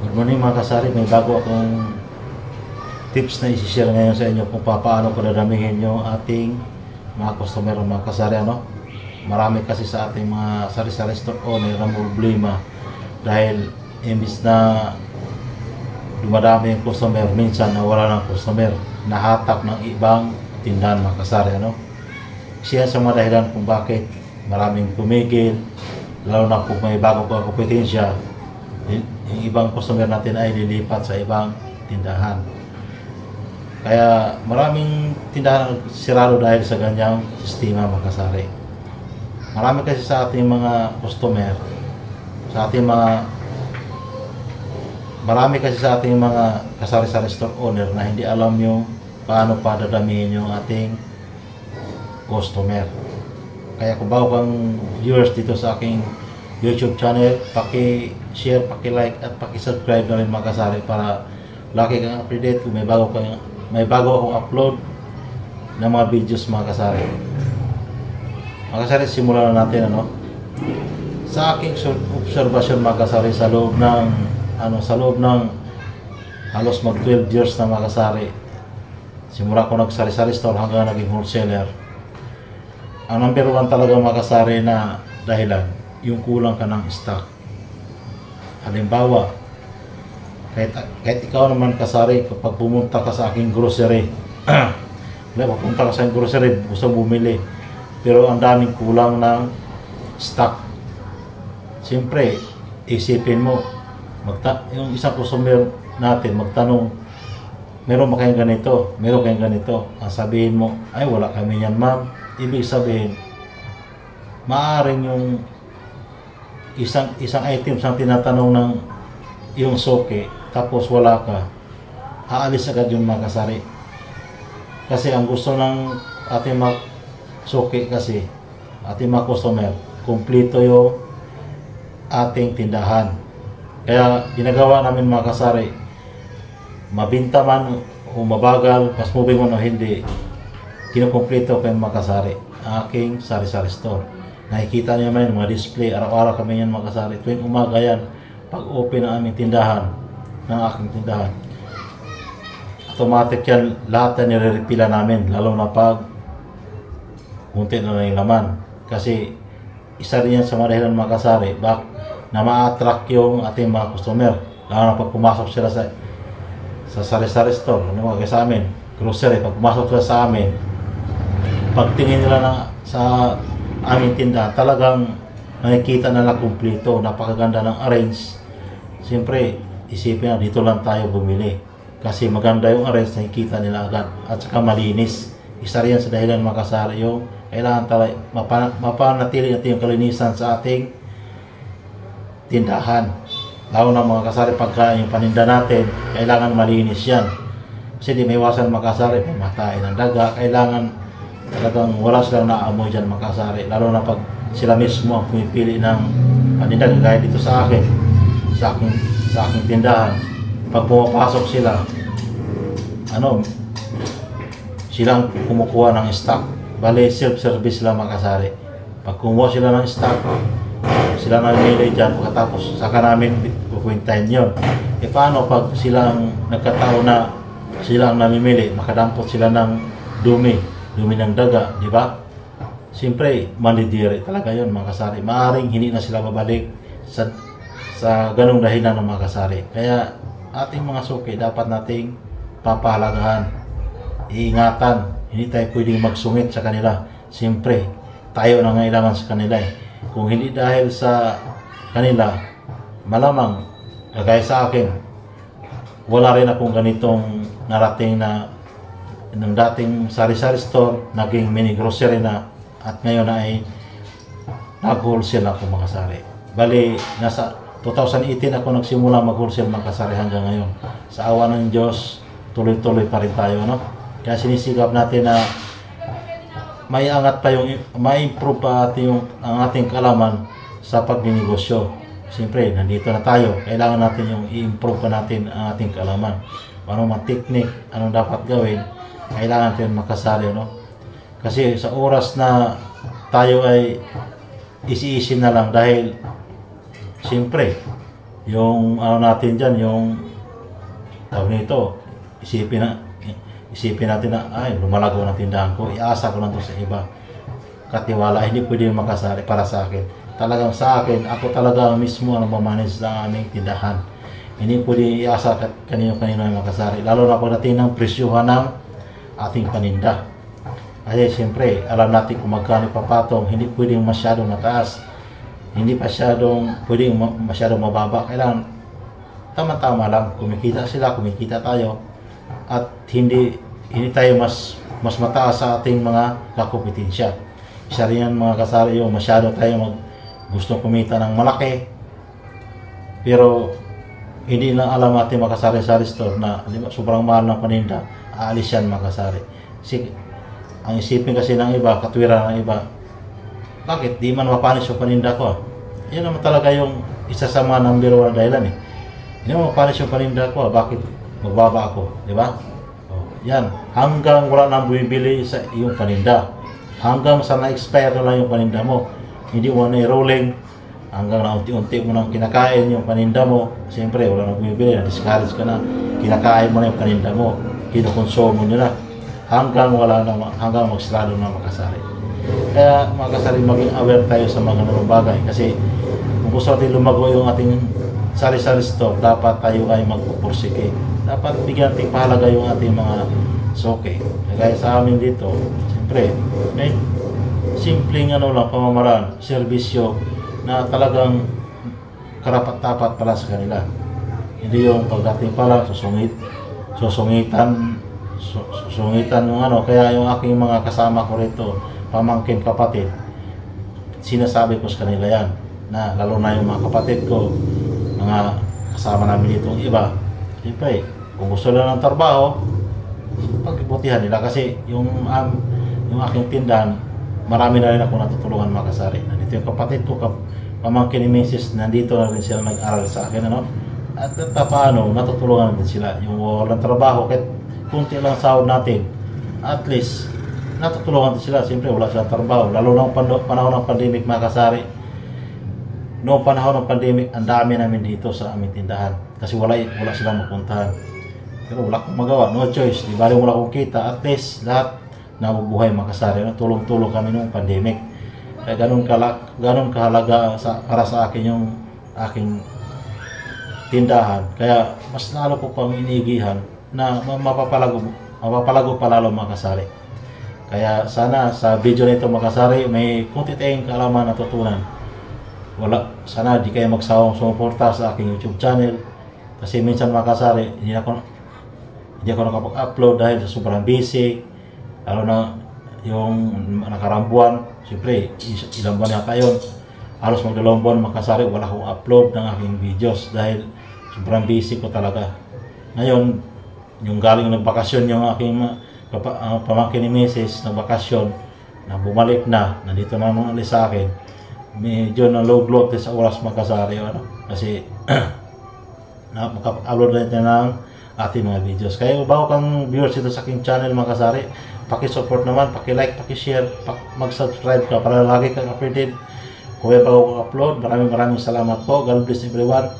Good morning mga kasari, may bago akong tips na isi-share ngayon sa inyo kung paano ko dadamihin yung ating mga customer mga kasari. Marami kasi sa ating mga sari-sari store owner ang problema dahil imbis na dumadami yung customer, minsan nawala ng customer, nahatak ng ibang tindahan mga kasari. Siya sa mga dahilan kung bakit maraming tumigil, lalo na kung may bago pa kompetensya, yung ibang customer natin ay lilipat sa ibang tindahan. Kaya maraming tindahan sirado dahil sa ganyang sistema mga kasari. Marami kasi sa ating mga customer, marami kasi sa ating mga kasari-sari store owner na hindi alam yung paano pa dadamihin yung ating customer. Kaya kung bago kang viewers dito sa aking YouTube channel, paki-share, paki-like at paki-subscribe na rin mga kasari para lagi kang update kung may bago akong upload ng mga videos mga kasari. Mga kasari, simulan na natin sa aking obserbasyon mga kasari sa loob ng halos mag 12 years na mga kasari. Simula ko nagsari-sari store hanggang naging wholesaler. Ang number one talaga mga kasari na dahilan, yung kulang ka ng stock. Halimbawa, kahit ikaw naman kasari, kapag pumunta ka sa aking grocery, pumunta ka sa aking grocery, gusto bumili, pero ang daming kulang ng stock. Siyempre, isipin mo, yung isang customer natin magtanong, meron ba kayong ganito? Meron kayong ganito? Ang sabihin mo, ay wala kami yan ma'am. Ibig sabihin, maaaring yung isang item ang tinatanong ng yung soke, tapos wala ka, aalis agad yung mga kasari. Kasi ang gusto ng ating mga soke kasi, ating mga customer, kumpleto yung ating tindahan. Kaya ginagawa namin mga kasari, mabinta man o mabagal, fast moving man o hindi, kinukumpleto ko yung mga kasari ang aking sari-sari store. Nakikita niyo naman yung mga display, araw-araw kami yan mga kasari. Tuwing umaga yan, pag open ang aming tindahan, ng aking tindahan, automatic yan, lahat yan nire-repila namin, lalo na pag kunti na lang yung laman. Kasi isa rin yan sa mga dahilan mga kasari, na ma-attract yung ating mga customer, lalo na pag pumasok sila sa sari-sari store, kaya sa amin, grocery, pag pumasok sila sa amin, pagtingin nila sa aming tindahan, talagang nakikita na kumpleto, napakaganda ng arrange. Siyempre, isipin na dito lang tayo bumili. Kasi maganda yung arrange, nakikita nila agad. At saka malinis. Isa rin sa dahilan mga kasari yung kailangan talaga mapanatili natin yung kalinisan sa ating tindahan. Lalo na mga kasari, pagkain yung paninda natin, kailangan malinis yan. Kasi di may iwasan mga kasari, pamatain ng daga, kailangan talagang wala silang naamoy dyan mga kasari, lalo na pag sila mismo ang pumipili ng paninda, gaya dito sa aking tindahan. Pag pumapasok sila, silang kumukuha ng stock. Bale, self-service sila mga kasari. Pag kumuha sila ng stock, sila namimili dyan, pagkatapos saka namin kukwintahin yun. Paano pag silang nagkataon na silang namimili, makadampot sila ng dumi ng daga, di ba? Siyempre, mandidiri talaga yun mga kasari. Maaring hindi na sila babalik sa ganung dahilan ng mga kasari. Kaya ating mga suki dapat nating papahalagahan, iingatan. Hindi tayo pwedeng magsungit sa kanila. Siyempre, tayo na ngailangan sa kanila. Kung hindi dahil sa kanila, malamang, kagaya sa akin, wala rin akong ganitong narating na ng dating sari-sari store, naging mini grocery na, at ngayon ay nag-wholesale ako mga kasari. Bali, nasa 2018 ako nagsimula mag-wholesale mga kasari hanggang ngayon. Sa awa ng Diyos, tuloy-tuloy pa rin tayo. Kaya sinisigap natin na may angat pa ma-improve pa ang ating kalaman sa pagninegosyo. Siyempre, nandito na tayo. Kailangan natin yung i-improve pa natin ang ating kalaman. Anong mga technique, anong dapat gawin, kailangan natin makasari, Kasi sa oras na tayo ay isi-isi na lang dahil siyempre yung ano natin dyan, yung tawag nito, isipin natin na, ay, lumalago ng tindahan ko, iasa ko lang to sa iba. Katiwala, hindi pwede makasari para sa akin. Talagang sa akin, ako talaga mismo ang mamanage sa aming tindahan. Hindi pwede iasa kanino-kanino ay makasari. Lalo na pagdating ng presyuhan ng ating paninda. Kasi siyempre, alam natin kung magkano papatong, hindi pwedeng masyadong mataas. Hindi pwedeng masyadong mababa. Kailangan tama-tama lang. Kumikita sila, kumikita tayo. At hindi tayo mas mataas sa ating mga kakompetensya. Isa rin yan mga kasari, yung masyado tayo gusto kumita ng malaki. Pero hindi na alam natin makasari-sari store na sobrang mahal ng paninda, aalis yan makasari. Kasi ang isipin kasi ng iba, katwiran ng iba, bakit di man mapanis yung paninda ko? Yan naman talaga yung isa sa mga number 1 dahilan eh. Hindi naman mapanis yung paninda ko, bakit magbaba ako, di ba? Yan, hanggang wala nang bumibili sa iyong paninda, hanggang sa na-expire na lang yung paninda mo, hindi mo na i-rolling, hanggang na unti-unti mo nang kinakain yung paninda mo, siyempre wala nang bumibili, na-discourage ka na, kinakain mo na yung paninda mo, kinukonsumo nyo na, hanggang magsarado na makasari. Kaya makasari, maging aware tayo sa mga ganung bagay, kasi kung gusto natin lumago yung ating sari-sari store, dapat tayo ay magpupursige. Dapat bigyan natin pahalaga yung ating mga soke. Kaya sa amin dito, siyempre, may simpleng pamamaraan, serbisyo na talagang karapat-dapat para sa kanila. Hindi yung pagdating pa lang, susungitan yung kaya yung aking mga kasama ko rito, pamangkin kapatid, sinasabi ko sa kanila yan, na lalo na yung mga kapatid ko, mga kasama namin dito iba, siyempre, kung gusto lang ng trabaho, pagbutihan nila kasi yung aking tindahan, marami na rin ako natutulungan makasari. Nandito yung kapatid ko, pamangkin ni Mrs. nandito na rin sila nag-aral sa akin, at paano, natutulungan din sila. Yung walang trabaho, kahit kunti lang sahod natin, at least, natutulungan din sila. Siyempre, wala silang trabaho. Lalo na panahon ng pandemic, makasari. Noong panahon ng pandemic, ang dami namin dito sa aming tindahan. Kasi wala silang mapuntahan. Pero wala akong magawa, no choice. Di bali wala akong kita, at least, lahat nabubuhay makasari. Tulong-tulong kami noong pandemic. Kaya ganun kahalaga para sa akin yung aking tindahan. Kaya mas lalo ko pang iniigihan na mapapalago pa lalo makasari. Kaya sana sa video nito makasari, may kunti tayong kaalaman na tutunan. Sana di kayo magsawang sumuporta sa aking YouTube channel. Kasi minsan makasari, hindi ako nakapag-upload dahil sa sobrang busy. Lalo na yung nakarang buwan, siyempre ilang buwan yata yun, halos magdalawang buwan makasari, wala akong upload ng aking videos dahil sobrang busy ko talaga. Ngayon, yung galing nagbakasyon yung aking pamangkin ni Mrs. nagbakasyon, na bumalik na, nandito na naman ulit sa akin, medyo na low bloat sa oras makasari kasi makapag-upload na ito ng ating mga videos. Kaya bago kang viewers dito sa aking channel makasari, paki-support naman, paki-like, paki-share, mag-subscribe ka para lagi kang updated kung may bago kang upload. Maraming salamat po. God bless everyone.